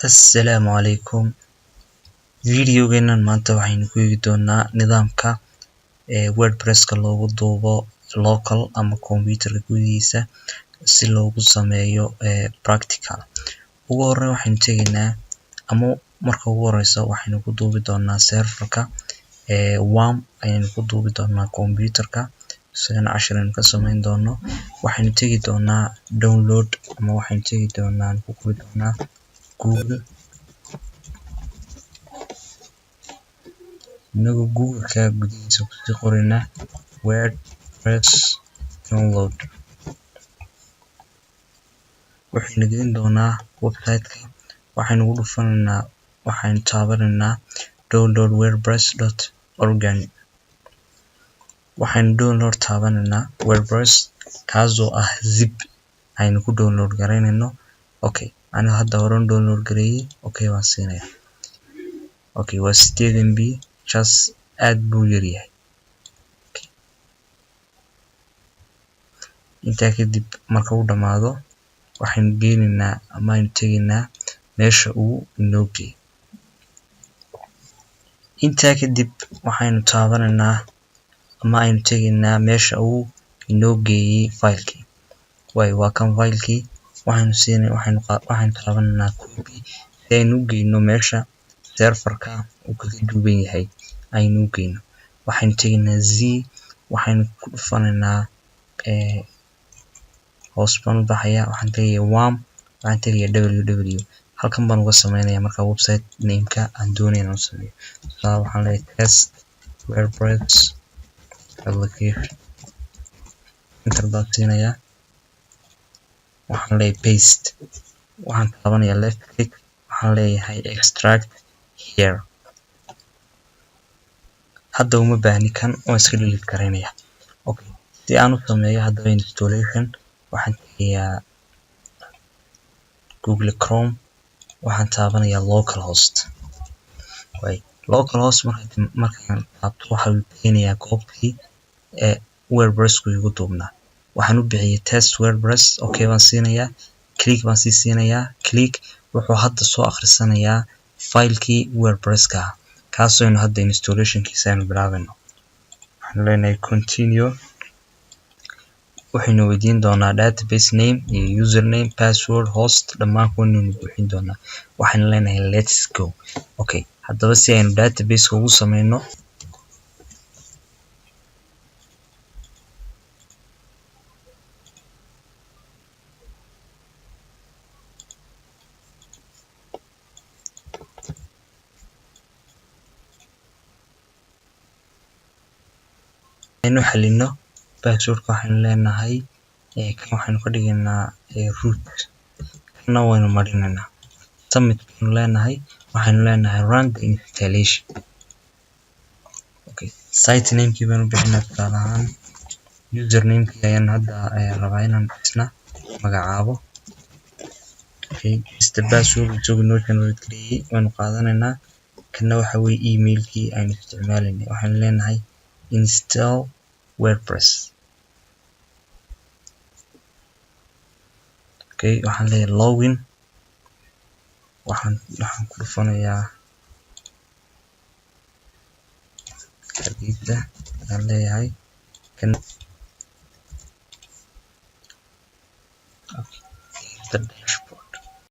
Assalaamu calaykum. Videogeenan maanta waxaynu ku eegi doonaa nidaamka WordPress-ka loogu duubo local ama computer-ka gudihiisa si loogu sameeyo practical. Ugu horreyn waxaynu tegaynaa ama marka ugu horeysa waxaynu ku duubi doonaa server-ka WAM ayaynu ku duubi doonaa computer-ka isagana cashar aynu ka samayn doono. Waxaynu tegi doonaa download ama waxaynu tegi doonaa ku qori doonaa Google inagu Google-ka gudihiisa ku sii qorina WordPress download. Waxaynu gelin doonaa website-ka waxaynu ugu dhufanaynaa waxaynu taabanaynaa download wordpress.org. waxaynu download taabanaynaa WordPress kaasoo ah zip aynu ku download garaynayno. Okay, aniga hadda horan download gareeyay. Okay, waan siinaya. Okay, waa 8 MB just aad buu yar yahay. Intaa kadib marka uu dhamaado waxaynu geynaynaa ama aynu tegaynaa meesha uu inoo geeyay. Intaa kadib waxaynu taabanaynaa ama aynu tegaynaa meesha uu inoo geeyay file-kii. waa kan file-kii waxaynu taabanaynaa copy si aynu u geyno meesha server-ka uu kaga duuban yahay aynu u geyno. Waxaynu tegaynaa z waxaynu ku dhufanaynaa hoos baan baxaya waxaan tegayaa WAM waxaan tegayaa www halkan baan uga samaynayaa marka website name-ka aan doonayo inaan sameeyo. Waxaan leeyahay test WordPress application enter baan siinayaa. Waxaan leeyahay paste waxaan taabanayaa left click waxaan leeyahay extract here. Hadda uma baahni kan waan iska delete garaynayaa. Okay, si aan u sameeyo haddaba installation waxaan tegayaa Google Chrome waxaan taabanayaa localhost. Localhost markaan taabto waxa uu keenayaa goobtii WordPress-ku igu duubnaa. Waxaan u bixiyay test WordPress. Okay, baan siinayaa click baan siinayaa click wuxuu hadda soo akhrisanayaa file-kii WordPress-ka kaasoo aynu hadda installation-kiisa aynu bilaabayno. Waxaan leenahay continue. waxaynu weydiin doonaa database name iyo username password host dhammaan kuwaynu buuxin doonaa. Waxaynu leenahay let's go. Okay, haddaba si aynu database-ka ugu sameyno aynu xalino password-ka waxaynu leenahay kan waxaynu ka dhigaynaa root kana waynu marinaynaa submit baynu leenahay. waxaynu leenahay run the installation. Okay, site name-kii baynu bixinaa tusaale ahaan username-kii ayaan hadda rabaa inaan isna magacaabo. Okay, the password isagu noo generate gareeyay waynu qaadanaynaa. kana waxa weeye email-kii aynu isticmaalaynay. waxaynu leenahay install WordPress. Okay, waxaan leeyahay login waxaan ku dhufanayaa xaqiiqda aan leeyahay kan the